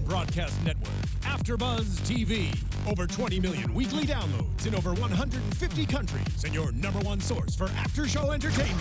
broadcast network, AFTERBUZZ TV. Over 20 million weekly downloads in over 150 countries, and your number one source for after-show entertainment.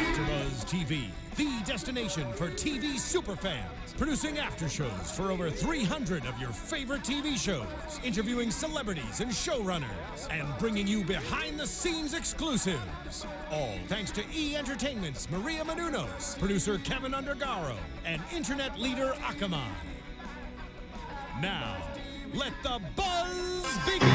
AFTERBUZZ TV, the destination for TV superfans. Producing after shows for over 300 of your favorite TV shows, interviewing celebrities and showrunners, and bringing you behind-the-scenes exclusives. All thanks to E! Entertainment's Maria Menounos, producer Kevin Undergaro, and internet leader Akamai. Now, let the buzz begin!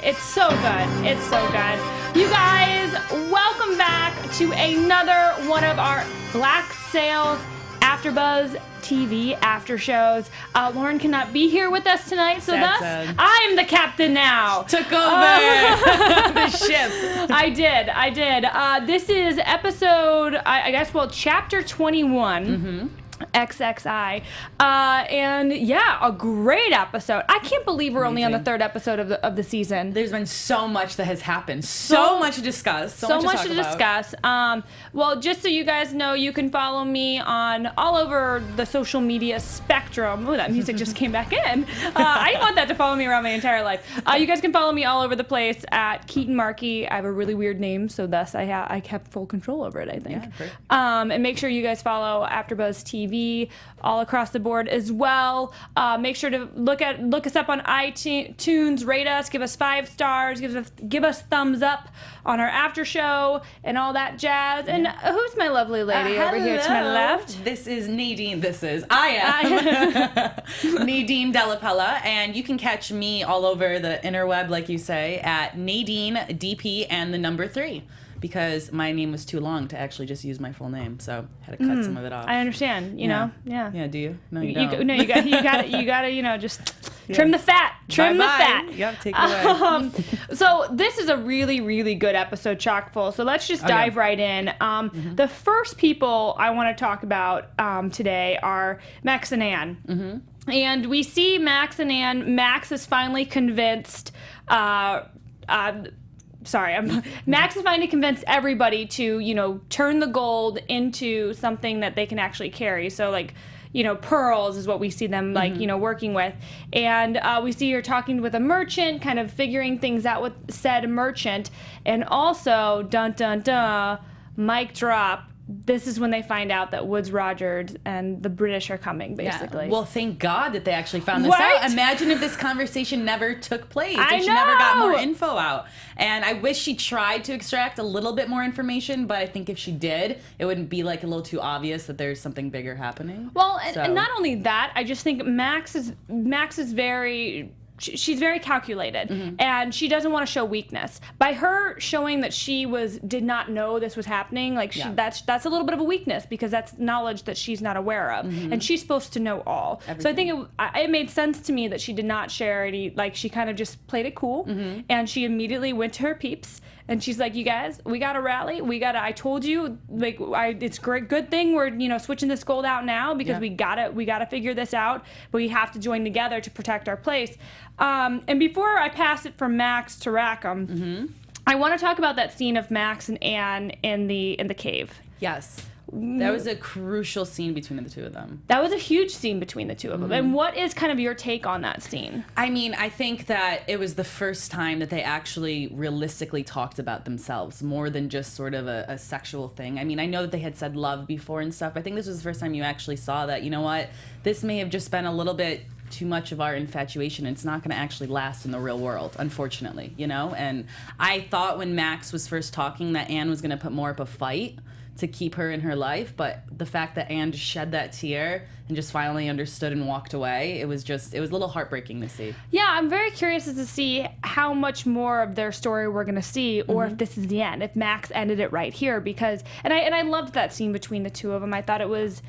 It's so good. It's so good. You guys, welcome back to another one of our Black Sails AFTERBUZZ TV after shows. Lauren cannot be here with us tonight, so thus I'm the captain now. Took over the ship. I did. This is episode, chapter 21. Mm-hmm. XXI. And yeah, a great episode. I can't believe we're only on the third episode of the season. There's been so much that has happened. So much to discuss. So much to discuss. Well, just so you guys know, you can follow me on all over the social media spectrum. Ooh, that music just came back in. I didn't want that to follow me around my entire life. You guys can follow me all over the place at Keetin Marchi. I have a really weird name, so thus I kept full control over it, I think. Yeah, and make sure you guys follow AFTERBUZZ TV all across the board as well. Make sure to look us up on iTunes, rate us, give us 5 stars, give us thumbs up on our after show and all that jazz. And who's my lovely lady over here to my left? This is Nadine. I am Nadine Della Pelle, and you can catch me all over the interweb, like you say, at Nadine DP and the number 3. Because my name was too long to actually just use my full name, so I had to cut some of it off. I understand, you know. Yeah. Yeah, do you? No, you don't. You gotta, just trim the fat. Trim the fat. Yep, take it away. So this is a really, really good episode, chock full. So let's just dive right in. The first people I want to talk about today are Max and Anne. Mm-hmm. And we see Max and Anne. Max is finally convinced. Max is trying to convince everybody to, turn the gold into something that they can actually carry. So, pearls is what we see them, working with. And we see her talking with a merchant, kind of figuring things out with said merchant. And also, dun, dun, dun, mic drop. This is when they find out that Woodes Rogers and the British are coming, basically. Yeah. Well, thank God that they actually found this out. Imagine if this conversation never took place. If she never got more info out. And I wish she tried to extract a little bit more information, but I think if she did, it wouldn't be a little too obvious that there's something bigger happening. Well, and not only that, I just think Max is very... She's very calculated, and she doesn't want to show weakness. By her showing that she did not know this was happening, that's a little bit of a weakness because that's knowledge that she's not aware of, and she's supposed to know all. Everything. So I think it made sense to me that she did not share any. She kind of just played it cool, and she immediately went to her peeps. And she's like, you guys, we got to rally. I told you, it's a good thing we're, switching this gold out now because we got to figure this out. But we have to join together to protect our place. And before I pass it from Max to Rackham, I want to talk about that scene of Max and Anne in the cave. Yes. That was a crucial scene between the two of them. That was a huge scene between the two of them. And what is kind of your take on that scene? I mean, I think that it was the first time that they actually realistically talked about themselves more than just sort of a sexual thing. I mean, I know that they had said love before and stuff. I think this was the first time you actually saw that, you know what, this may have just been a little bit too much of our infatuation. It's not going to actually last in the real world, unfortunately, And I thought when Max was first talking that Anne was going to put more up a fight to keep her in her life, but the fact that Anne just shed that tear and just finally understood and walked away, it was a little heartbreaking to see. Yeah, I'm very curious to see how much more of their story we're going to see, or if this is the end, if Max ended it right here, because I loved that scene between the two of them. I thought it was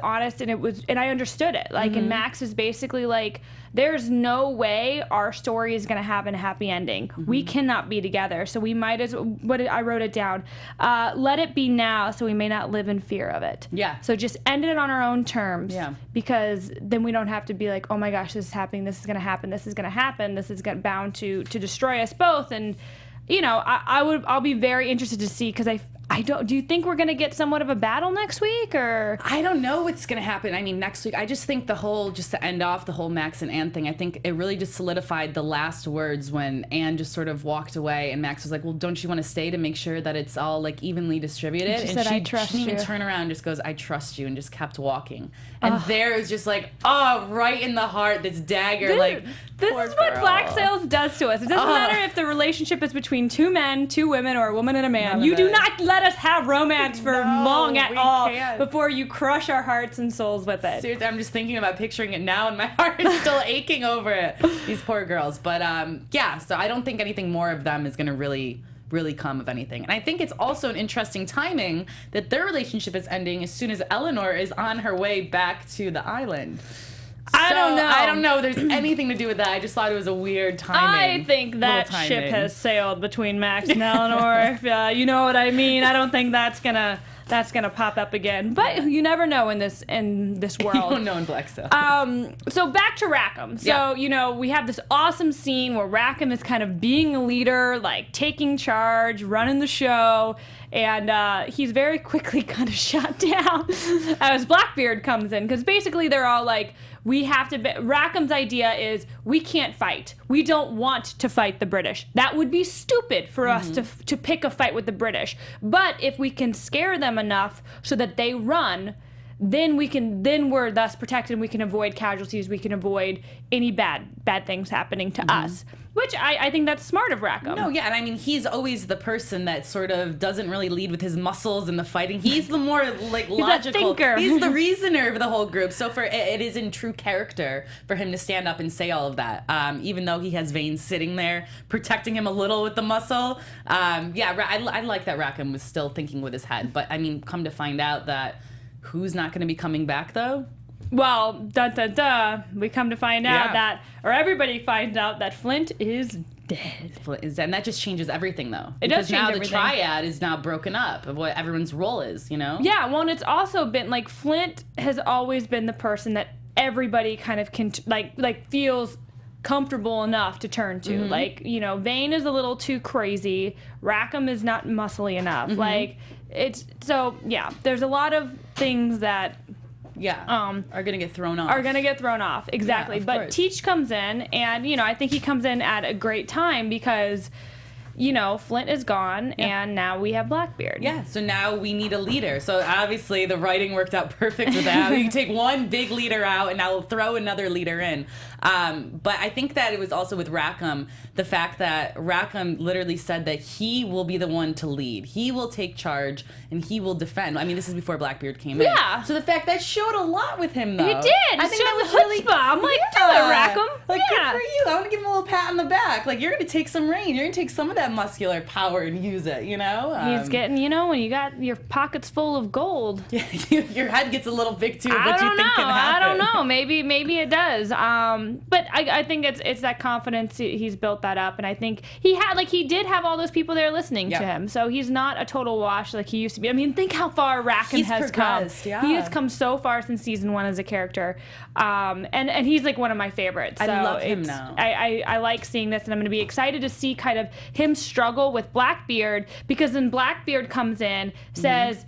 honest, and I understood it. And Max is basically like, there's no way our story is going to have a happy ending. We cannot be together, so we might as well, I wrote it down, let it be now so we may not live in fear of it. Yeah. So just end it on our own terms. terms. Yeah. Because then we don't have to be like, oh my gosh, this is happening, this is going to happen, this is going to happen, this is bound to destroy us both. And, you know, I'll be very interested to see, because do you think we're going to get somewhat of a battle next week, or? I don't know what's going to happen. I mean, next week, I just think just to end off the whole Max and Anne thing, I think it really just solidified the last words when Anne just sort of walked away and Max was like, well, don't you want to stay to make sure that it's all like evenly distributed? She said, I trust she didn't even you. turn around and just goes, I trust you, and just kept walking. And there it was just like, oh, right in the heart, this dagger, This is what Black Sails does to us. It doesn't matter if the relationship is between two men, two women, or a woman and a man. You do not let us have romance for long at all before you crush our hearts and souls with it. Seriously, I'm just thinking about picturing it now, and my heart is still aching over it. These poor girls. But yeah, so I don't think anything more of them is going to really come of anything. And I think it's also an interesting timing that their relationship is ending as soon as Eleanor is on her way back to the island. I don't know if there's anything to do with that. I just thought it was a weird timing. I think that ship has sailed between Max and Eleanor. If, you know what I mean. I don't think that's gonna pop up again. But you never know in this world. You don't know in Black Sails. So back to Rackham. So you know, we have this awesome scene where Rackham is kind of being a leader, like taking charge, running the show. And he's very quickly kind of shot down as Blackbeard comes in, because basically they're all like, Rackham's idea is, we can't fight. We don't want to fight the British. That would be stupid for us to pick a fight with the British. But if we can scare them enough so that they run, then we're thus protected, and we can avoid casualties, we can avoid any bad things happening to us. Which I think that's smart of Rackham. No, yeah, and I mean, he's always the person that sort of doesn't really lead with his muscles in the fighting. He's the more, like, logical. He's a thinker. He's the reasoner of the whole group. So it is in true character for him to stand up and say all of that, even though he has Vane sitting there protecting him a little with the muscle. I like that Rackham was still thinking with his head. But, I mean, come to find out that who's not going to be coming back, though? Well, we come to find out everybody finds out that Flint is dead. And that just changes everything, though. It does change everything. Because now the triad is now broken up of what everyone's role is, you know? Yeah, well, and it's also been, like, Flint has always been the person that everybody kind of can, like feels comfortable enough to turn to. Like, you know, Vane is a little too crazy. Rackham is not muscly enough. Like, there's a lot of things that are gonna get thrown off. Exactly. Yeah, but course. Teach comes in, and you know, I think he comes in at a great time, because you know, Flint is gone, and now we have Blackbeard. Yeah, so now we need a leader. So obviously the writing worked out perfect with that. You take one big leader out, and now we'll throw another leader in. But I think that it was also with Rackham, the fact that Rackham literally said that he will be the one to lead. He will take charge, and he will defend. I mean, this is before Blackbeard came in. Yeah. So the fact that showed a lot with him, though. He did. I think that was really chutzpah. I'm like, do it, Rackham. Like, good for you. I want to give him a little pat on the back. Like, you're going to take some reign. You're going to take some of that muscular power and use it, you know? He's getting, you know, when you got your pockets full of gold. Yeah, your head gets a little big, too, what you think can happen. I don't know. Maybe it does. But I think it's that confidence. He's built that up, and I think he did have all those people there listening to him. So he's not a total wash like he used to be. I mean, think how far Rackham has come. Yeah. He has come so far since season 1 as a character. And he's like one of my favorites. So I love him now. I like seeing this, and I'm going to be excited to see kind of him struggle with Blackbeard, because then Blackbeard comes in, says,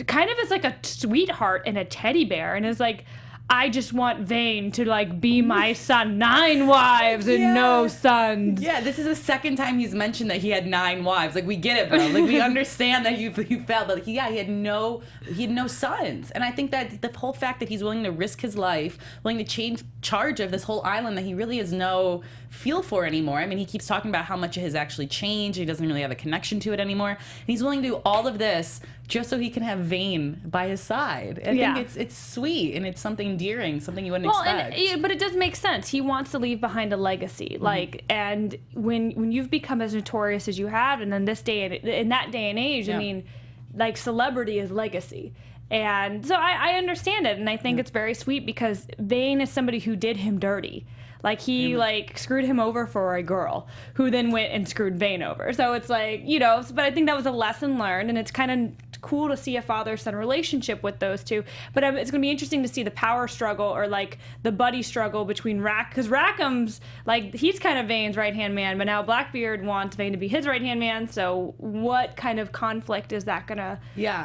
kind of is like a sweetheart and a teddy bear, and is like, I just want Vane to, like, be my son. 9 wives and no sons. Yeah, this is the second time he's mentioned that he had 9 wives. Like, we get it, bro. Like, we understand that you felt, but he had no sons. And I think that the whole fact that he's willing to risk his life, willing to change charge of this whole island that he really has no feel for anymore. I mean, he keeps talking about how much it has actually changed. He doesn't really have a connection to it anymore. And he's willing to do all of this just so he can have Vane by his side. I think it's sweet, and it's something endearing, something you wouldn't expect. But it does make sense. He wants to leave behind a legacy. Like, and when you've become as notorious as you have, and then in that day and age, I mean, like, celebrity is legacy. And so I understand it, and I think it's very sweet, because Vane is somebody who did him dirty. Like, he, like, screwed him over for a girl who then went and screwed Vane over. So it's like, you know, but I think that was a lesson learned, and it's kind of cool to see a father-son relationship with those two. But it's going to be interesting to see the power struggle, or like the buddy struggle between because Rackham's like, he's kind of Vane's right-hand man, but now Blackbeard wants Vane to be his right-hand man. So what kind of conflict is that going to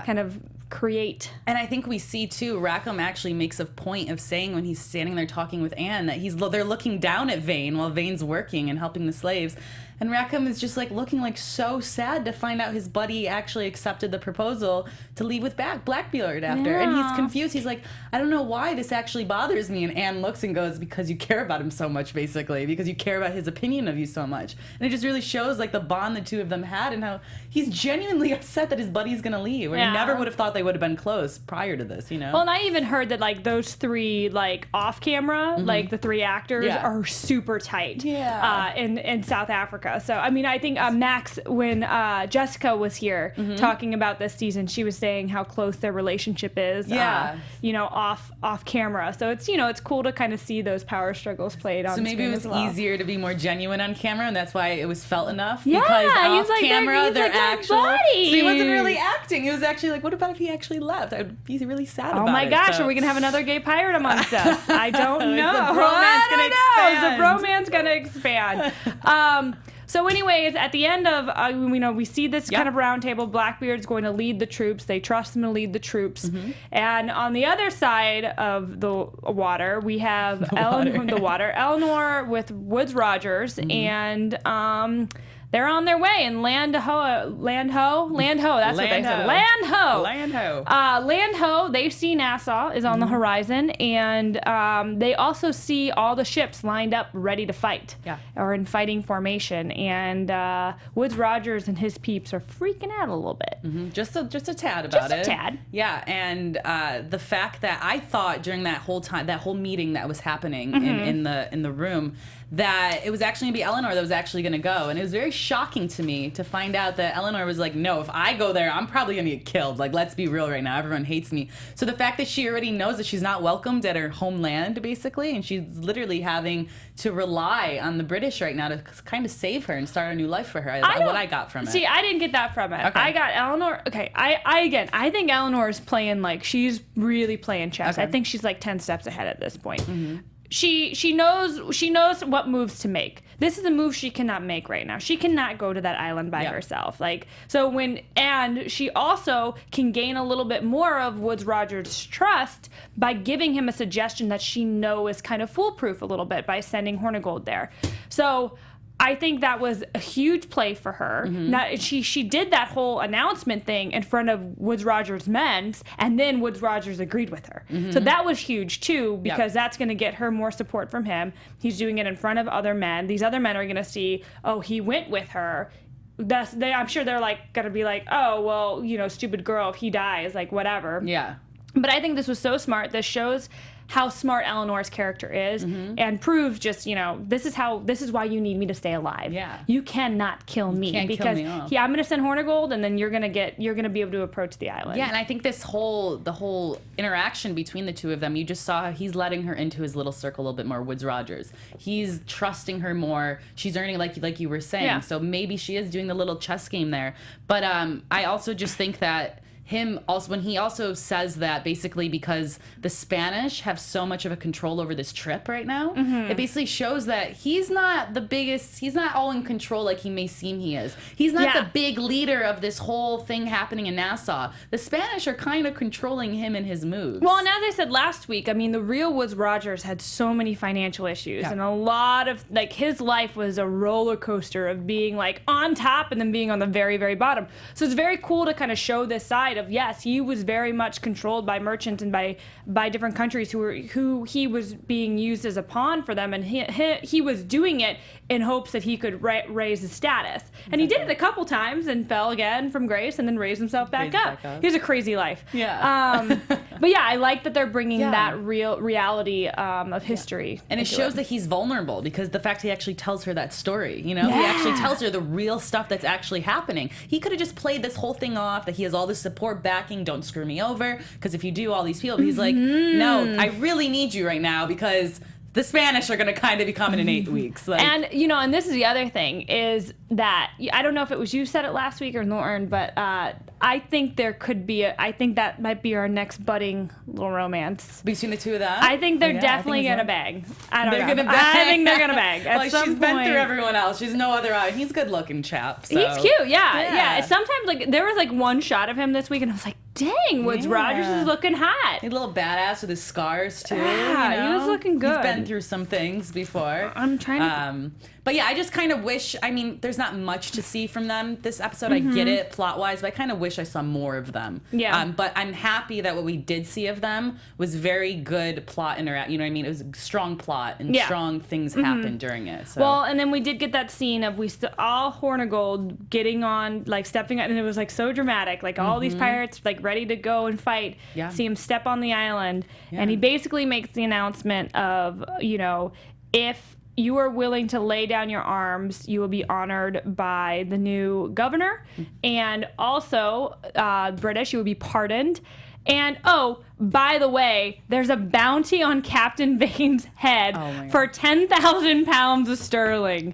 kind of create? And I think we see too, Rackham actually makes a point of saying when he's standing there talking with Anne that they're looking down at Vane while Vane's working and helping the slaves. And Rackham is just like looking like so sad to find out his buddy actually accepted the proposal to leave with Blackbeard after. Yeah. And he's confused. He's like, I don't know why this actually bothers me. And Anne looks and goes, because you care about him so much, basically, because you care about his opinion of you so much. And it just really shows like the bond the two of them had, and how he's genuinely upset that his buddy's gonna leave. Or he never would have thought they would have been close prior to this, you know? Well, and I even heard that like those three, like off camera, like the three actors are super tight in South Africa. So, I mean, I think Max, when Jessica was here talking about this season, she was saying how close their relationship is, you know, off camera. So it's, you know, it's cool to kind of see those power struggles played on screen. So maybe it was easier to be more genuine on camera, and that's why it was felt enough. Yeah, because off like, camera, they're like actual. So buddies. he wasn't really acting. He was actually like, what about if he actually left? I'd be really sad about it. Oh my gosh, so. are we going to have another gay pirate amongst us? I don't know. The bromance going to expand. So anyways, at the end of, you know, we see this kind of round table. Blackbeard's going to lead the troops. They trust him to lead the troops. And on the other side of the water, we have Eleanor with Woodes Rogers, and they're on their way. And Land Ho, that's what they said. Land Ho, they see Nassau is on the horizon, and they also see all the ships lined up ready to fight, or in fighting formation. And Woodes Rogers and his peeps are freaking out a little bit. Just a tad about it. Just a tad. Yeah, and the fact that I thought during that whole meeting that was happening in the room, that it was actually going to be Eleanor that was actually going to go. And it was very shocking to me to find out that Eleanor was like, no, if I go there, I'm probably going to get killed. Like, let's be real right now. Everyone hates me. So the fact that she already knows that she's not welcomed at her homeland, basically, and she's literally having to rely on the British right now to kind of save her and start a new life for her. What I got from it. See, I didn't get that from it. Okay. I got Eleanor. Okay, I think Eleanor is playing, like, she's really playing chess. Okay. I think she's like 10 steps ahead at this point. She knows what moves to make. This is a move she cannot make right now. She cannot go to that island by herself. Like, so and she also can gain a little bit more of Woodes Rogers' trust by giving him a suggestion that she knows is kind of foolproof a little bit by sending Hornigold there. So I think that was a huge play for her. Now, she did that whole announcement thing in front of Woodes Rogers' men, and then Woodes Rogers agreed with her. So that was huge too, because that's going to get her more support from him. He's doing it in front of other men. These other men are going to see, oh, he went with her. I'm sure they're like going to be like, oh, well, you know, stupid girl, if he dies, like whatever. Yeah. But I think this was so smart. This shows how smart Eleanor's character is, and proves just, you know, this is why you need me to stay alive. Yeah. You cannot kill me, can't because kill me off. I'm gonna send Hornigold, and then you're gonna be able to approach the island. Yeah, and I think the whole interaction between the two of them, you just saw how he's letting her into his little circle a little bit more, Woodes Rogers. He's trusting her more. She's earning, like you were saying. Yeah. So maybe she is doing the little chess game there. But I also just think that when he also says that basically because the Spanish have so much of a control over this trip right now, it basically shows that he's not all in control like he may seem he is. He's not the big leader of this whole thing happening in Nassau. The Spanish are kind of controlling him and his moves. Well, and as I said last week, I mean, the real Woodes Rogers had so many financial issues, and a lot of, like, his life was a roller coaster of being, like, on top and then being on the very, very bottom. So it's very cool to kind of show this side of, yes, he was very much controlled by merchants and by different countries who he was being used as a pawn for them, and he was doing it in hopes that he could raise his status. And he did it a couple times and fell again from grace and then raised himself back up. He has a crazy life. Yeah. But yeah, I like that they're bringing that reality of history. And it shows that he's vulnerable, because the fact he actually tells her that story, you know, he actually tells her the real stuff that's actually happening. He could have just played this whole thing off, that he has all this support backing, don't screw me over, because if you do, all these people, he's like, no, I really need you right now, because The Spanish are going to kind of be coming in 8 weeks. Like. And, and this is the other thing, is that, I don't know if it was you said it last week or Lauren, but I think there could be I think that might be our next budding little romance. Between the two of them? I think they're definitely going to bang. I don't know. Gonna bang. I think they're going to bang. Like, she's been through everyone else. She's no other eye. He's a good looking chap. So. He's cute, yeah. Sometimes, like, there was, like, one shot of him this week, and I was like, dang, Woods Rogers is looking hot. He's a little badass with his scars, too. Yeah, he was looking good. He's been through some things before. I'm trying to... But yeah, I just kind of wish, there's not much to see from them this episode. I get it plot-wise, but I kind of wish I saw more of them. Yeah. But I'm happy that what we did see of them was very good plot interact. You know what I mean? It was a strong plot and strong things happened during it. So. Well, and then we did get that scene of all Hornigold getting on, like stepping on, and it was like so dramatic. Like all these pirates like ready to go and fight. Yeah. See him step on the island, and he basically makes the announcement of, if you are willing to lay down your arms, you will be honored by the new governor, and also British, you will be pardoned. And, oh, by the way, there's a bounty on Captain Vane's head for 10,000 pounds of sterling.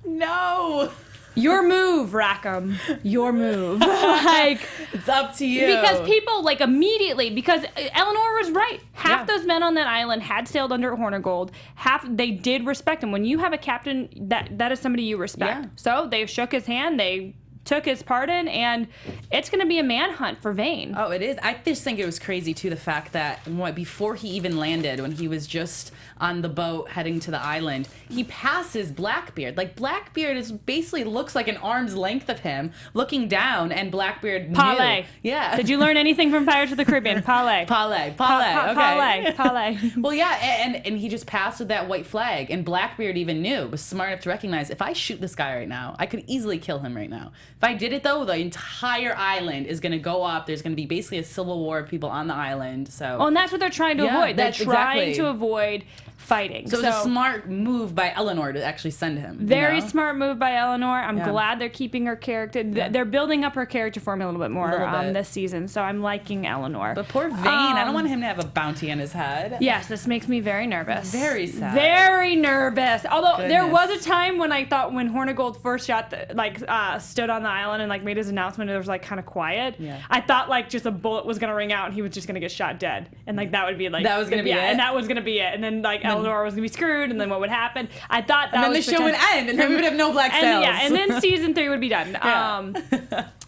No! Your move, Rackham. Your move. Like, it's up to you. Because people, like, immediately, because Eleanor was right. Half those men on that island had sailed under Hornigold. Half, they did respect him. When you have a captain, that is somebody you respect. Yeah. So they shook his hand, they took his pardon, and it's going to be a manhunt for Vane. Oh, it is. I just think it was crazy, too, the fact that before he even landed, when he was just on the boat heading to the island, he passes Blackbeard. Like, Blackbeard basically looks like an arm's length of him, looking down, and Blackbeard Parlay. knew. Yeah. Did you learn anything from Pirates of the Caribbean? Parlay. Parlay. Okay. Parlay. Well, yeah, and he just passed with that white flag, and Blackbeard even knew, was smart enough to recognize, if I shoot this guy right now, I could easily kill him right now. If I did it, though, the entire island is going to go up. There's going to be basically a civil war of people on the island. So. Well, and that's what they're trying to avoid. They're trying to avoid fighting. So it was a smart move by Eleanor to actually send him. Very smart move by Eleanor. I'm glad they're keeping her character. They're building up her character for me a little bit more this season. So I'm liking Eleanor. But poor Vane, I don't want him to have a bounty on his head. Yes, this makes me very nervous. Very sad. Very nervous. Although there was a time when I thought when Hornigold first stood on the island and like made his announcement, it was like kind of quiet. Yeah. I thought like just a bullet was gonna ring out and he was just gonna get shot dead, and like that would be like that was gonna be it. And that was gonna be it. And then like Eleanor was gonna be screwed, and then what would happen? I thought that and then the show would end, and then we would have no Black Sails. And then season 3 would be done.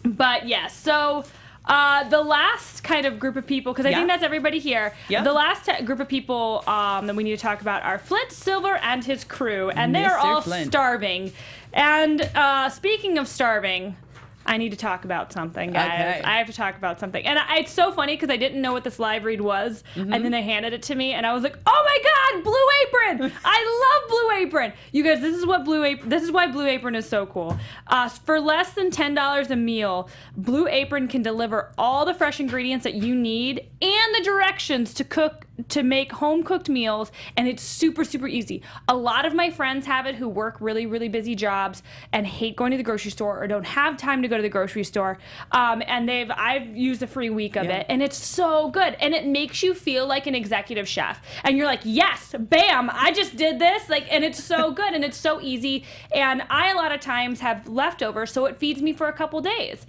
But yeah, so the last kind of group of people, because I think that's everybody here. Yep. The last group of people that we need to talk about are Flint, Silver, and his crew, and they are all starving. And speaking of starving, I need to talk about something, guys. Okay. I have to talk about something. And it's so funny because I didn't know what this live read was, and then they handed it to me, and I was like, oh my God, Blue Apron! I love Blue Apron! You guys, this is why Blue Apron is so cool. For less than $10 a meal, Blue Apron can deliver all the fresh ingredients that you need and the directions to make home-cooked meals, and it's super, super easy. A lot of my friends have it who work really, really busy jobs and hate going to the grocery store or don't have time to go to the grocery store, and I've used a free week of it, and it's so good, and it makes you feel like an executive chef, and you're like, yes, bam, I just did this, and it's so good, and it's so easy, and I a lot of times have leftovers, so it feeds me for a couple days.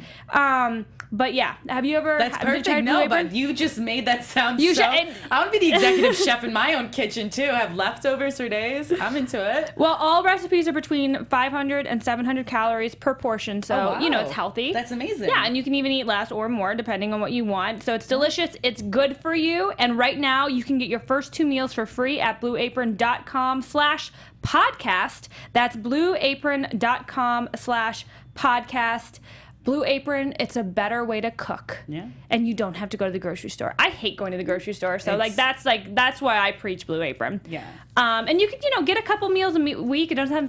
But yeah, have you ever? That's perfect. No, but you just made that sound I would be the executive chef in my own kitchen too. Have leftovers for days. I'm into it. Well, all recipes are between 500 and 700 calories per portion, so it's healthy. That's amazing. Yeah, and you can even eat less or more depending on what you want. So it's delicious. It's good for you. And right now, you can get your first 2 meals for free at blueapron.com/podcast. That's blueapron.com/podcast. Blue Apron, it's a better way to cook. Yeah. And you don't have to go to the grocery store. I hate going to the grocery store, so that's why I preach Blue Apron. Yeah. And you can, get a couple meals a week. It doesn't have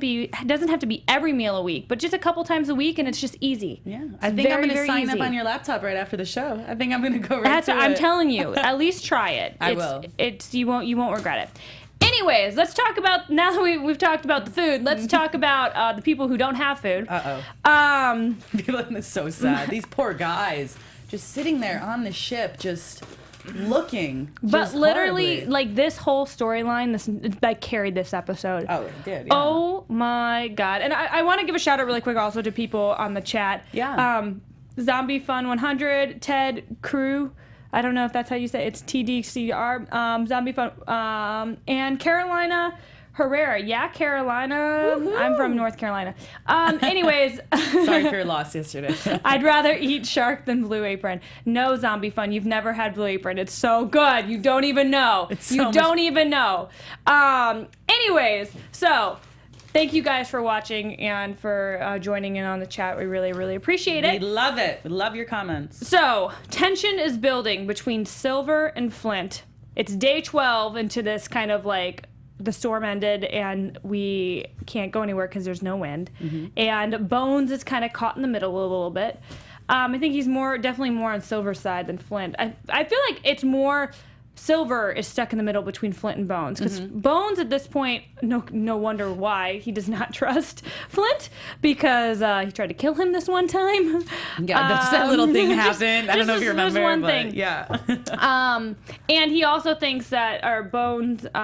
to be every meal a week, but just a couple times a week, and it's just easy. Yeah. I think I'm going to sign up on your laptop right after the show. I think I'm going to go right to it. I'm telling you, at least try it. I will. You won't regret it. Anyways, let's talk about, now that we've talked about the food, let's talk about the people who don't have food. It's so sad. These poor guys just sitting there on the ship, just looking. But literally, horribly. like, this whole storyline, that carried this episode. Oh, it did. Yeah. Oh my God. And I want to give a shout out really quick also to people on the chat. Yeah. Zombie Fun 100, Ted Crew. I don't know if that's how you say it. It's TDCR. Zombie Fun. And Carolina Herrera. Yeah, Carolina. Woohoo. I'm from North Carolina. Anyways. Sorry for your loss yesterday. I'd rather eat shark than Blue Apron. No, Zombie Fun. You've never had Blue Apron. It's so good. You don't even know. You don't even know. Anyways, so thank you guys for watching and for joining in on the chat. We really, really appreciate it. We love it. We love your comments. So, tension is building between Silver and Flint. It's day 12 into this kind of like the storm ended and we can't go anywhere because there's no wind. Mm-hmm. And Bones is kind of caught in the middle a little bit. I think he's definitely more on Silver's side than Flint. I feel like it's more Silver is stuck in the middle between Flint and Bones because Bones at this point, no wonder why he does not trust Flint because he tried to kill him this one time. Yeah, that little thing happened. I don't know if you remember. One but thing. Yeah. And he also thinks that,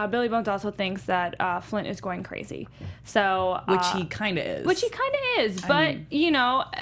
Billy Bones also thinks that Flint is going crazy. So which he kind of is. But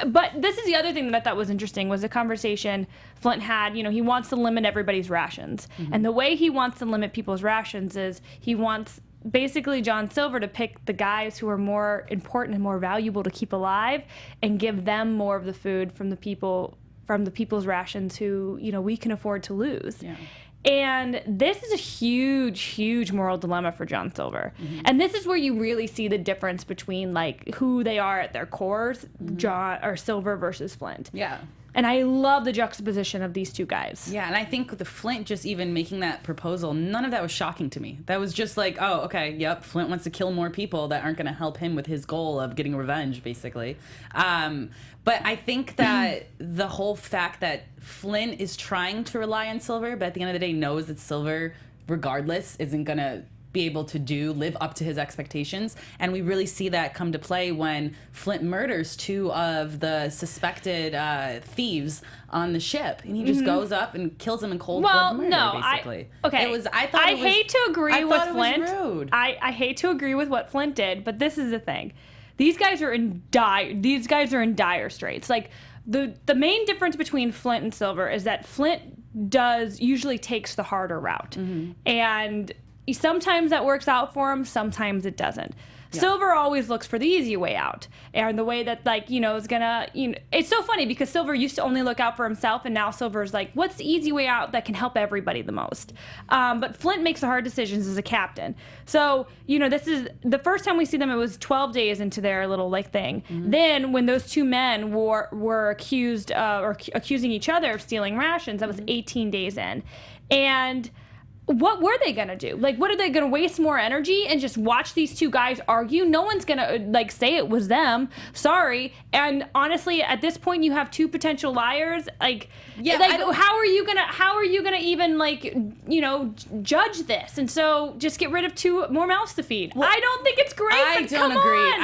but this is the other thing that I thought was interesting was the conversation Flint had. He wants to limit everybody's rations. And the way he wants to limit people's rations is he wants basically John Silver to pick the guys who are more important and more valuable to keep alive and give them more of the food from the people's rations who, we can afford to lose. Yeah. And this is a huge, huge moral dilemma for John Silver. Mm-hmm. And this is where you really see the difference between like who they are at their cores, John or Silver versus Flint. Yeah. And I love the juxtaposition of these two guys. Yeah, and I think with the Flint just even making that proposal, none of that was shocking to me. That was just like, oh, okay, yep, Flint wants to kill more people that aren't going to help him with his goal of getting revenge, basically. But I think that the whole fact that Flint is trying to rely on Silver, but at the end of the day knows that Silver, regardless, isn't going to be able to live up to his expectations. And we really see that come to play when Flint murders two of the suspected thieves on the ship. And he just goes up and kills them in cold blood murder, basically. I hate to agree with Flint. Rude. I hate to agree with what Flint did, but this is the thing. These guys are in dire straits. Like the main difference between Flint and Silver is that Flint usually takes the harder route. Mm-hmm. And sometimes that works out for him, sometimes it doesn't. Yeah. Silver always looks for the easy way out. And the way that, is gonna, it's so funny because Silver used to only look out for himself, and now Silver's like, what's the easy way out that can help everybody the most? But Flint makes the hard decisions as a captain. So, this is the first time we see them, it was 12 days into their little, thing. Mm-hmm. Then, when those two men were accused, or accusing each other of stealing rations, that was 18 days in. And what were they going to do? What are they going to waste more energy and just watch these two guys argue? No one's going to say it was them. Sorry. And honestly, at this point you have two potential liars. How are you going to even judge this? And so just get rid of two more mouths to feed. Well, I don't think it's great. I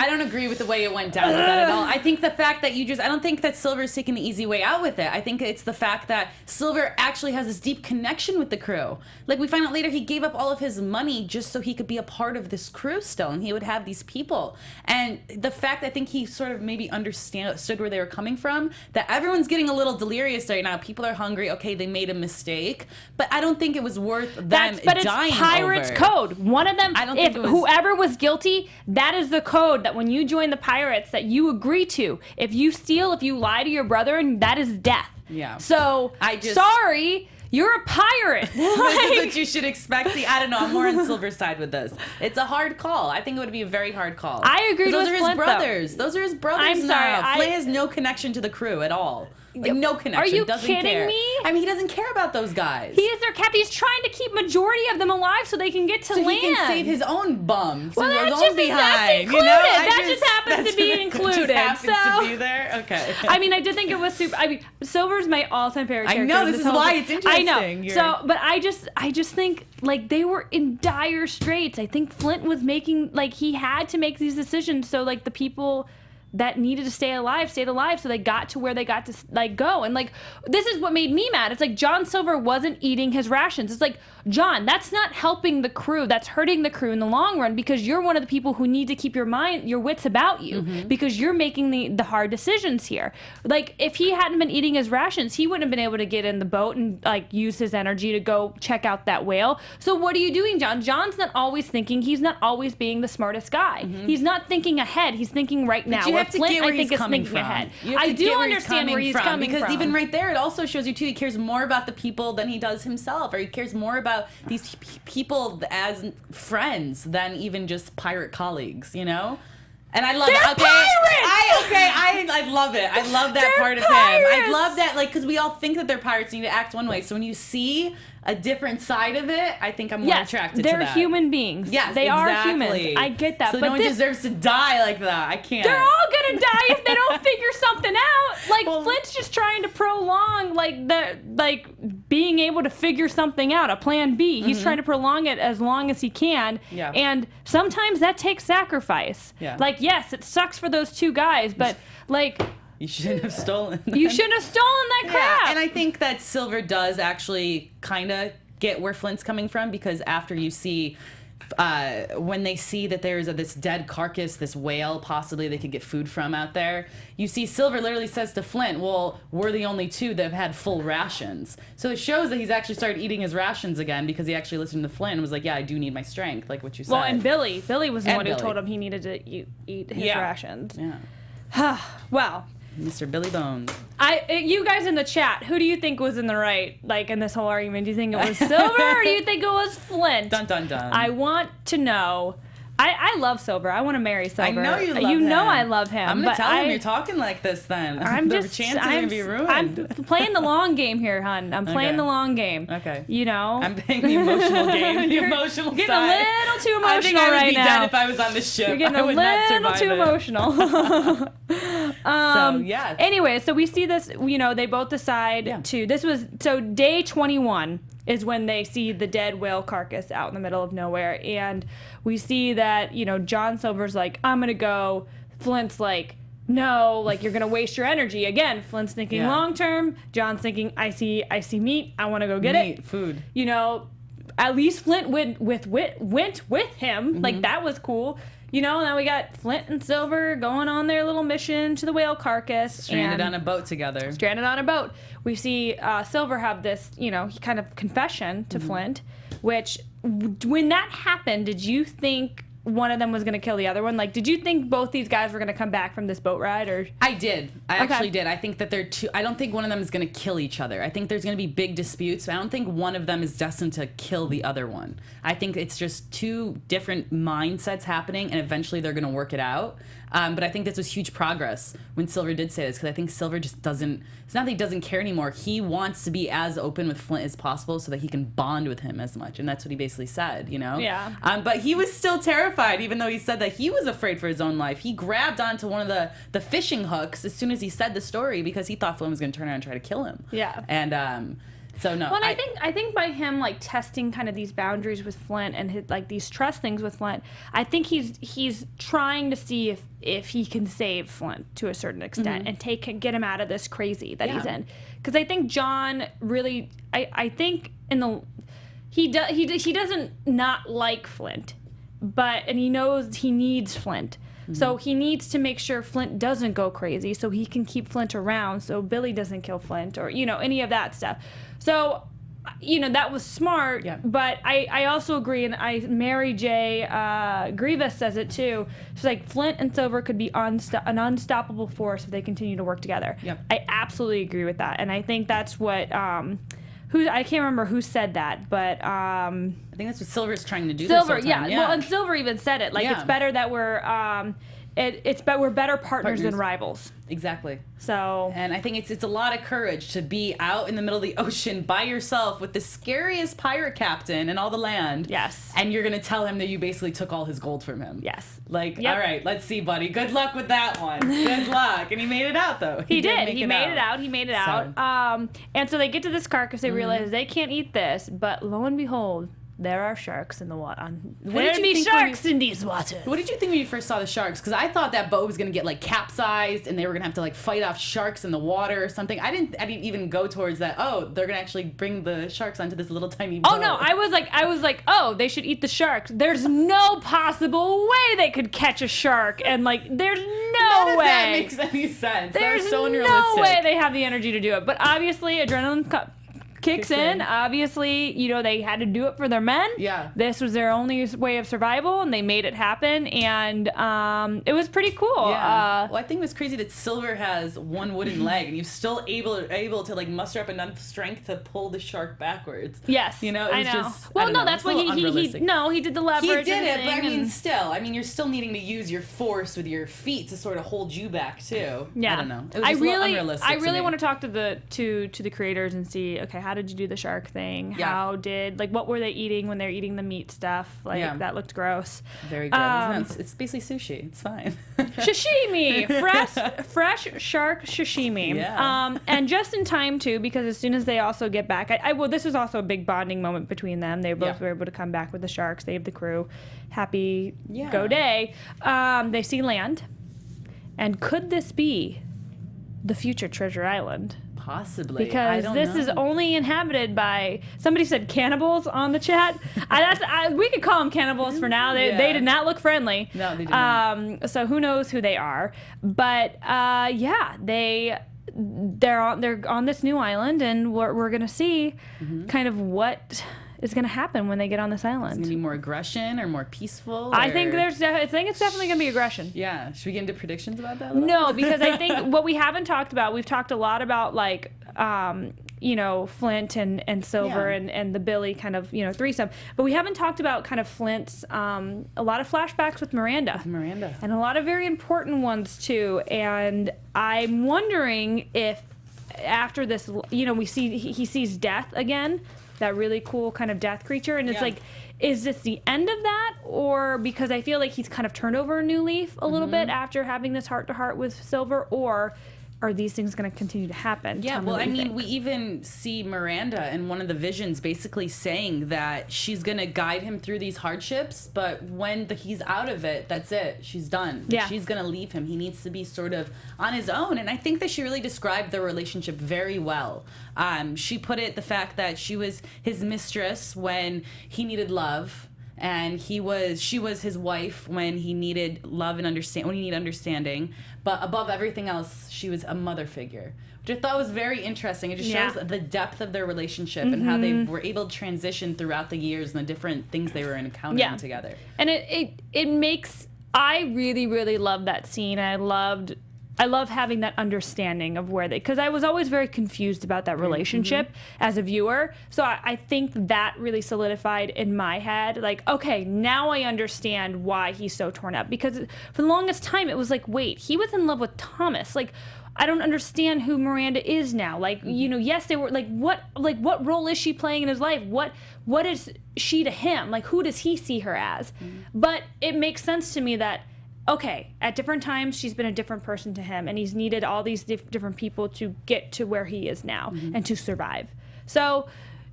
don't agree with the way it went down with that at all. I think the fact that I don't think that Silver's taking the easy way out with it. I think it's the fact that Silver actually has this deep connection with the crew. We find out later he gave up all of his money just so he could be a part of this crew still, and he would have these people. And the fact, I think he sort of maybe understood where they were coming from, that everyone's getting a little delirious right now. People are hungry. Okay, they made a mistake, but I don't think it was worth them dying over. But it's Pirates code. One of them, whoever was guilty, that is the code that when you join the Pirates that you agree to. If you steal, if you lie to your brother, and that is death. Yeah. So, sorry. You're a pirate. This is what you should expect. See, I don't know. I'm more on Silver's side with this. It's a hard call. I think it would be a very hard call. I agree with Flint, those are his brothers. Those are his brothers. I'm sorry. Flint has no connection to the crew at all. No connection. Are you doesn't kidding care. me? I mean, he doesn't care about those guys. He is their captain. He's trying to keep majority of them alive so they can get to land. So he can save his own bums. Well, that's included. That just happens to be included. Just happens to be there? Okay. I mean, I did think it was super. I mean, Silver's my all-time favorite character. I know. This is why it's interesting. I know. So, but I just think, they were in dire straits. I think Flint was making, he had to make these decisions so, the people that needed to stay alive stayed alive, so they got to where they got to like go. And like, this is what made me mad. It's like John Silver wasn't eating his rations. It's like, John, that's not helping the crew. That's hurting the crew in the long run, because you're one of the people who need to keep your wits about you, because you're making the hard decisions here. Like, if he hadn't been eating his rations, he wouldn't have been able to get in the boat and like use his energy to go check out that whale. So what are you doing, John? John's not always thinking. He's not always being the smartest guy. He's not thinking ahead. He's thinking right now. You have to Flint, get where I think, he's is coming thinking from. ahead. You have I to do get understand where he's coming because from. even right there, it also shows you too, he cares more about the people than he does himself, or he cares more about these people as friends than even just pirate colleagues, you know? And I love They're it. I love it. I love that They're part of him. pirates. I love that, like, because we all think that they're pirates and need to act one way. So when you see a different side of it, I think I'm more attracted to that. They're human beings. Yes, they exactly. are humans. I get that. So but no one deserves to die like that. I can't. they're all gonna die if they don't figure something out. Like, Flint's just trying to prolong being able to figure something out, a plan B. He's trying to prolong it as long as he can. Yeah. And sometimes that takes sacrifice. Yeah. Like, yes, it sucks for those two guys, but like, You shouldn't have stolen them. you shouldn't have stolen that crap. Yeah, and I think that Silver does actually kind of get where Flint's coming from, because after you see, when they see that there's this dead carcass, this whale possibly they could get food from out there, you see Silver literally says to Flint, well, we're the only two that have had full rations. So it shows that he's actually started eating his rations again, because he actually listened to Flint and was like, yeah, I do need my strength, like what you said. Well, and Billy was the And one who Billy. told him he needed to eat his rations. Yeah. Well, Mr. Billy Bones. You guys in the chat, who do you think was in the right, like, in this whole argument? Do you think it was Silver or do you think it was Flint? Dun dun dun. I want to know. I love Silver. I want to marry Silver. I know you love him. You know I love him. I'm gonna but tell him you're talking like this then. I'm the just, chances are gonna be ruined. I'm playing the long game here, hon. I'm playing Okay. the long game. Okay. You know? I'm playing the emotional game. The You're emotional getting side. a little too emotional I think I would right be now. dead if I was on this ship. You're getting I a would not little survive too it. emotional. Yes. Anyway, so we see this, they both decide so day 21 is when they see the dead whale carcass out in the middle of nowhere. And we see that, John Silver's like, I'm going to go. Flint's like, no, like, you're going to waste your energy. Again, Flint's thinking long term. John's thinking, I see meat. I want to go get it. Food. At least Flint went with him. Like, that was cool. Now we got Flint and Silver going on their little mission to the whale carcass. Stranded on a boat together. Stranded on a boat. We see Silver have this, kind of confession to Flint, which, when that happened, did you think one of them was going to kill the other one? Like, did you think both these guys were going to come back from this boat ride? Or I did. I actually did. I think that I don't think one of them is going to kill each other. I think there's going to be big disputes. I don't think one of them is destined to kill the other one. I think it's just two different mindsets happening, and eventually they're going to work it out. But I think this was huge progress when Silver did say this, because I think Silver just doesn't, it's not that he doesn't care anymore. He wants to be as open with Flint as possible so that he can bond with him as much. And that's what he basically said, Yeah. But he was still terrified, even though he said that he was afraid for his own life. He grabbed onto one of the fishing hooks as soon as he said the story, because he thought Flint was going to turn around and try to kill him. Yeah. And so no. Well, and I think by him, like, testing kind of these boundaries with Flint and his, like, these trust things with Flint, I think he's trying to see if he can save Flint to a certain extent and get him out of this crazy that he's in. Because I think John really, I think he doesn't not like Flint, and he knows he needs Flint. So he needs to make sure Flint doesn't go crazy, so he can keep Flint around, so Billy doesn't kill Flint, or any of that stuff. So that was smart. Yeah. But I also agree, and Mary J. Grievous says it too. She's like, Flint and Silver could be an unstoppable force if they continue to work together. Yep. I absolutely agree with that, and I think that's what I can't remember who said that, but I think that's what Silver's trying to do. Silver, this whole time. Well, and Silver even said it. Like, it's better that we're we're better partners than rivals. Exactly. So, and I think it's a lot of courage to be out in the middle of the ocean by yourself with the scariest pirate captain in all the land. Yes. And you're gonna tell him that you basically took all his gold from him. Yes. Like, Yep. all right, let's see, buddy. Good luck with that one. Good luck. And he made it out, though. He did. make He made it out. He made it out. And so they get to this carcass. They realize they can't eat this. But lo and behold, there are sharks in the water. did There you be think sharks in these waters. What did you think when you first saw the sharks? Because I thought that boat was gonna get like capsized, and they were gonna have to like fight off sharks in the water or something. I didn't even go towards that. Oh, they're gonna actually bring the sharks onto this little tiny boat. Oh no, I was like, oh, they should eat the sharks. There's no possible way they could catch a shark, and like, there's None no of way. that makes any sense. There's That's so no unrealistic. way they have the energy to do it. But obviously, adrenaline kicks in. Obviously, they had to do it for their men. Yeah. This was their only way of survival, and they made it happen. And it was pretty cool. Yeah. Well, I think it was crazy that Silver has one wooden leg, and he's still able to like muster up enough strength to pull the shark backwards. Yes, It was I know. just. Well, I don't no, know, that's it's why a little he unrealistic. he did the leverage. He did it, and but I mean, and- still, you're still needing to use your force with your feet to sort of hold you back too. Yeah, I don't know. It was just a little unrealistic. I to really me. want to talk to the creators and see, okay, how did you do the shark thing? Yeah. How did what were they eating when they're eating the meat stuff? Like Yeah. that looked gross. Very good. It's basically sushi. It's fine. Sashimi, fresh shark sashimi. Yeah. And just in time too, because as soon as they also get back, this was also a big bonding moment between them. They both were able to come back with the sharks, save the crew, happy go day. They see land, and could this be the future Treasure Island? Possibly. Because this is only inhabited by, somebody said cannibals on the chat. We could call them cannibals for now. They did not look friendly. No, they didn't. So who knows who they are? But they're on this new island, and we're gonna see kind of what is gonna happen when they get on this island. It's gonna be more aggression or more peaceful. I think it's definitely gonna be aggression. Yeah. Should we get into predictions about that? No, because I think what we haven't talked about, we've talked a lot about like, Flint and Silver and the Billy kind of, threesome. But we haven't talked about kind of Flint's, a lot of flashbacks with Miranda. And a lot of very important ones too. And I'm wondering if after this, he sees death again, that really cool kind of death creature. And it's like, is this the end of that? Or because I feel like he's kind of turned over a new leaf a little bit after having this heart-to-heart with Silver, or are these things going to continue to happen? Yeah, well, I mean, we even see Miranda in one of the visions basically saying that she's going to guide him through these hardships, but when he's out of it, that's it. She's done. Yeah. She's going to leave him. He needs to be sort of on his own. And I think that she really described their relationship very well. She put it, the fact that she was his mistress when he needed love, and she was his wife when he needed love and understanding. But above everything else, she was a mother figure, which I thought was very interesting. It just shows the depth of their relationship and how they were able to transition throughout the years and the different things they were encountering together. And it makes, I really, really love that scene. I love having that understanding of because I was always very confused about that relationship as a viewer. So I think that really solidified in my head, like, okay, now I understand why he's so torn up. Because for the longest time, it was like, wait, he was in love with Thomas. Like, I don't understand who Miranda is now. Like, yes, they were what role is she playing in his life? What is she to him? Like, who does he see her as? But it makes sense to me that, okay, at different times, she's been a different person to him, and he's needed all these different people to get to where he is now and to survive. So,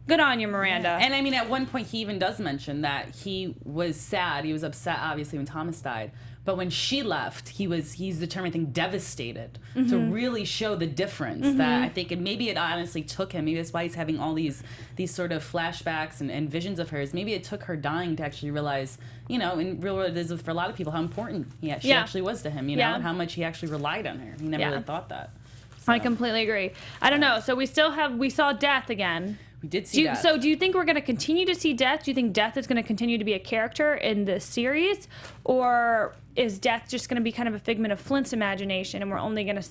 good on you, Miranda. Yeah. And I mean, at one point, he even does mention that he was sad. He was upset, obviously, when Thomas died. But when she left, he's determined, I think, devastated to really show the difference. That I think, and maybe it honestly took him. Maybe that's why he's having all these sort of flashbacks and visions of hers. Maybe it took her dying to actually realize, in real world, it is for a lot of people, how important she actually was to him. And how much he actually relied on her. He never really thought that. So. I completely agree. I don't know. So we saw Death again. We did see Death. So do you think we're going to continue to see Death? Do you think Death is going to continue to be a character in the series? Or is Death just going to be kind of a figment of Flint's imagination, and we're not going to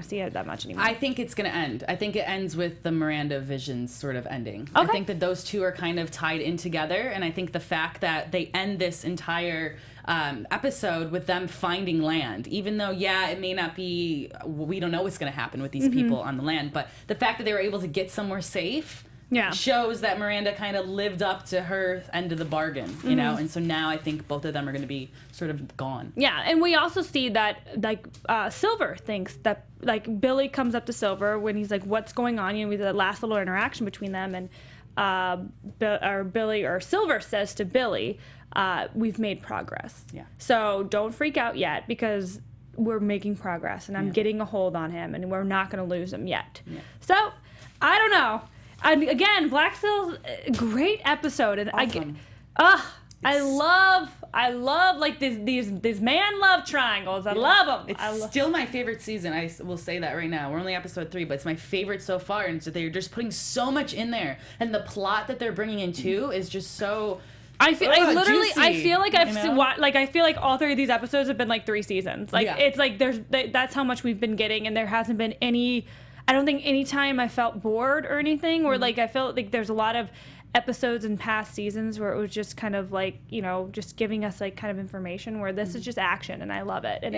see it that much anymore? I think it's going to end. I think it ends with the Miranda visions sort of ending. Okay. I think that those two are kind of tied in together, and I think the fact that they end this entire episode with them finding land, even though, it may not be, we don't know what's going to happen with these people on the land, but the fact that they were able to get somewhere safe shows that Miranda kind of lived up to her end of the bargain, you know? And so now I think both of them are going to be sort of gone. Yeah, and we also see that, Silver thinks that, Billy comes up to Silver when he's like, what's going on? We have that last little interaction between them, and Billy or Silver says to Billy, we've made progress. Yeah. So don't freak out yet because we're making progress and I'm getting a hold on him and we're not going to lose him yet. Yeah. So I don't know. Again, Black Sails, great episode. And awesome. I love like these man love triangles. I love them. It's still my favorite season. I will say that right now. We're only episode 3, but it's my favorite so far. And so they're just putting so much in there, and the plot that they're bringing in too is just so. I feel juicy, I feel like I feel like all 3 of these episodes have been like 3 seasons. Like it's like that's how much we've been getting, and there hasn't been any. I don't think any time I felt bored or anything, or like I felt like there's a lot of episodes in past seasons where it was just kind of like, you know, just giving us like kind of information, where this is just action, and I love it. And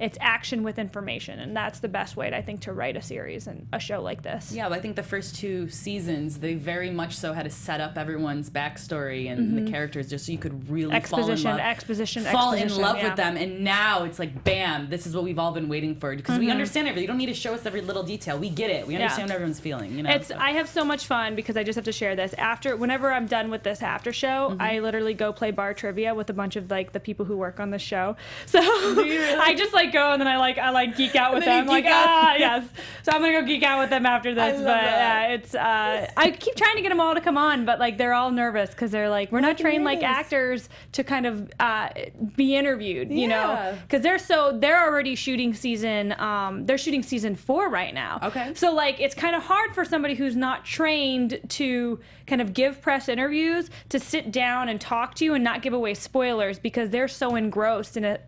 it's action with information, and that's the best way, I think, to write a series and a show like this. Yeah, well, I think the first 2 seasons, they very much so had to set up everyone's backstory and the characters just so you could really fall in love with them. And now it's like, bam, this is what we've all been waiting for, because we understand everything. You don't need to show us every little detail. We get it. We understand what everyone's feeling. You know, I have so much fun because I just have to share this whenever I'm done with this after show, I literally go play bar trivia with a bunch of like the people who work on the show. So I just like go and then I geek out with them. Like, yes. So I'm gonna go geek out with them after this. It's I keep trying to get them all to come on, but like they're all nervous because they're like, we're not trained like actors to kind of be interviewed, you know, because they're already shooting season 4 right now. Okay. So like it's kind of hard for somebody who's not trained to kind of give press interviews to sit down and talk to you and not give away spoilers because they're so engrossed in a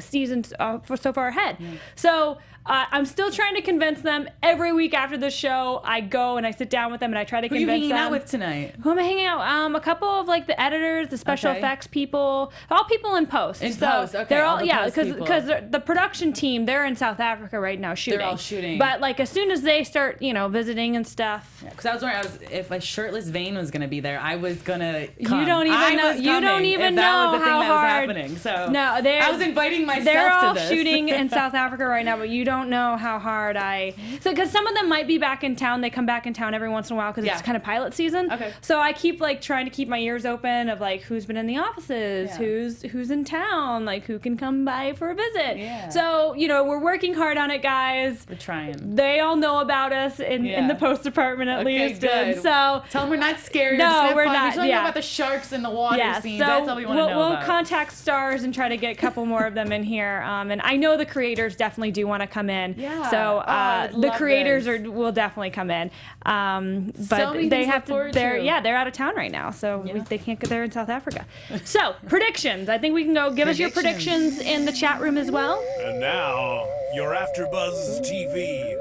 season so far ahead. So I'm still trying to convince them. Every week after the show, I go and I sit down with them and I try to convince them. Who are you hanging out with tonight? Who am I hanging out? A couple of like the editors, the special effects people, all people in post. Okay. They're all because the production team, they're in South Africa right now shooting. They're all shooting. But like as soon as they start, you know, visiting and stuff. Because I was wondering if a shirtless Vane was going to be there, I was going to come. You don't even know how hard. That was happening. So no, I was inviting myself to this. They're all shooting in South Africa right now, but you don't know how hard because some of them might be back in town. They come back in town every once in a while because it's kind of pilot season. Okay. So I keep like trying to keep my ears open of like who's been in the offices, who's in town, like who can come by for a visit. Yeah. So, you know, we're working hard on it, guys. We're trying. They all know about us in the post department at least. Good. And so tell them we're not scared. No, we're not. We just want to know about the sharks and the water scenes. So that's all we want to know about. We'll contact Starz and try to get a couple more of them in here. And I know the creators definitely do want to come in. Yeah. So the creators will definitely come in. But they have to. They're out of town right now, so they can't get there in South Africa. So predictions. I think we can go give us your predictions in the chat room as well. And now your AFTERBUZZ TV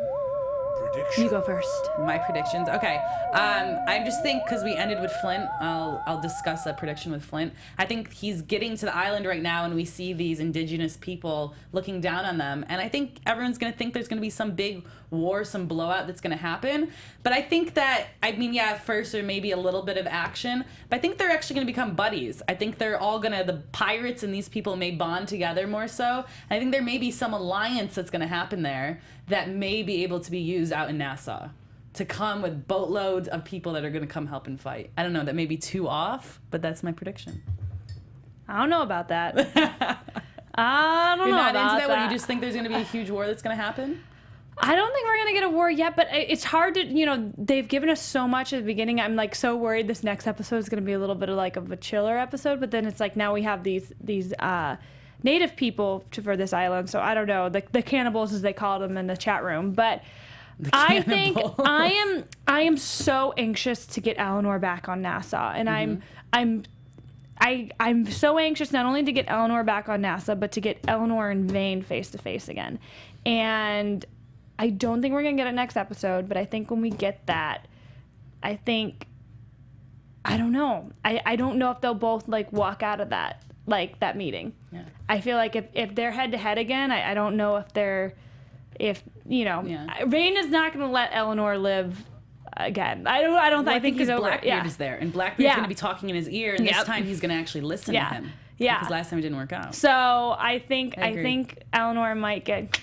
predictions. You go first. My predictions. Okay. I just think because we ended with Flint, I'll discuss a prediction with Flint. I think he's getting to the island right now, and we see these indigenous people looking down on them, and I think everyone's gonna think there's gonna be some big war, some blowout that's gonna happen. But I think that at first there may be a little bit of action, but I think they're actually gonna become buddies. I think they're all the pirates and these people may bond together more so. I think there may be some alliance that's gonna happen there that may be able to be used out in Nassau to come with boatloads of people that are going to come help and fight. I don't know, that may be too off, but that's my prediction. I don't know about that. I don't You're know not about into that? that. What, you just think there's going to be a huge war that's going to happen? I don't think we're going to get a war yet, but it's hard to, you know, they've given us so much at the beginning. I'm like so worried this next episode is going to be a little bit of a chiller episode, but then it's like now we have these native people for this island, so I don't know, the cannibals as they call them in the chat room, but I think I am so anxious to get Eleanor back on Nassau, and I'm so anxious not only to get Eleanor back on Nassau, but to get Eleanor and Vane face to face again. And I don't think we're gonna get it next episode, but I think when we get that, I don't know. I don't know if they'll both walk out of that meeting. Yeah. I feel like if they're head to head again, I don't know if Vane is not going to let Eleanor live again. I think he's over. Blackbeard is there, and Blackbeard's going to be talking in his ear, and this time he's going to actually listen to him. Yeah, because last time it didn't work out. So I think Eleanor might get.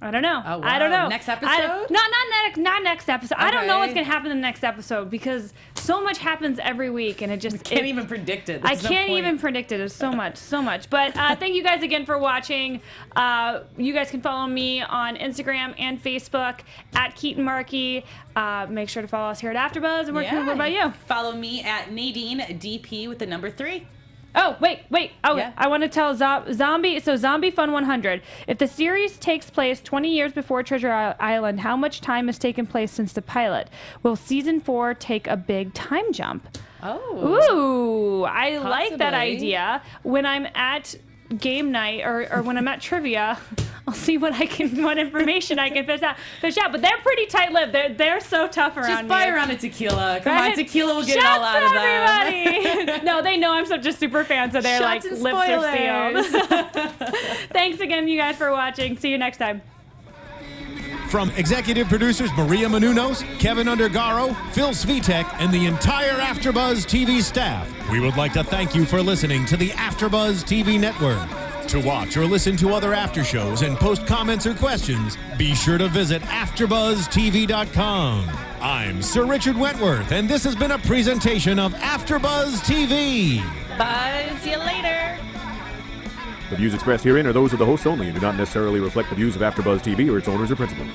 I don't know. I don't know. Next episode? Not next episode. Okay. I don't know what's gonna happen in the next episode because so much happens every week, and it just can't even predict it. I can't even predict it. It's so much. But thank you guys again for watching. You guys can follow me on Instagram and Facebook at Keetin Marchi. Make sure to follow us here at AfterBuzz. And what about you? Follow me at Nadine DP with the number 3. Oh, wait. Oh, Yeah. I want to tell Zombie Fun 100. If the series takes place 20 years before Treasure Island, how much time has taken place since the pilot? Will season 4 take a big time jump? Oh. Ooh, I like that Possibly. idea. When I'm at game night or when I'm at trivia, I'll see what information I can fish out. But they're pretty tight-lipped. They're so tough around Just buy here. around a tequila. Come Right? on, tequila will get Shots it all out for of them. everybody. No, they know I'm such a super fan, so they're Shots like, and lips are spoilers. sealed. Thanks again, you guys, for watching. See you next time. From executive producers Maria Menounos, Kevin Undergaro, Phil Svitek, and the entire AfterBuzz TV staff, we would like to thank you for listening to the AfterBuzz TV network. To watch or listen to other after shows and post comments or questions, be sure to visit AfterBuzzTV.com. I'm Sir Richard Wentworth, and this has been a presentation of AfterBuzz TV. Bye. See you later. The views expressed herein are those of the hosts only and do not necessarily reflect the views of AfterBuzz TV or its owners or principals.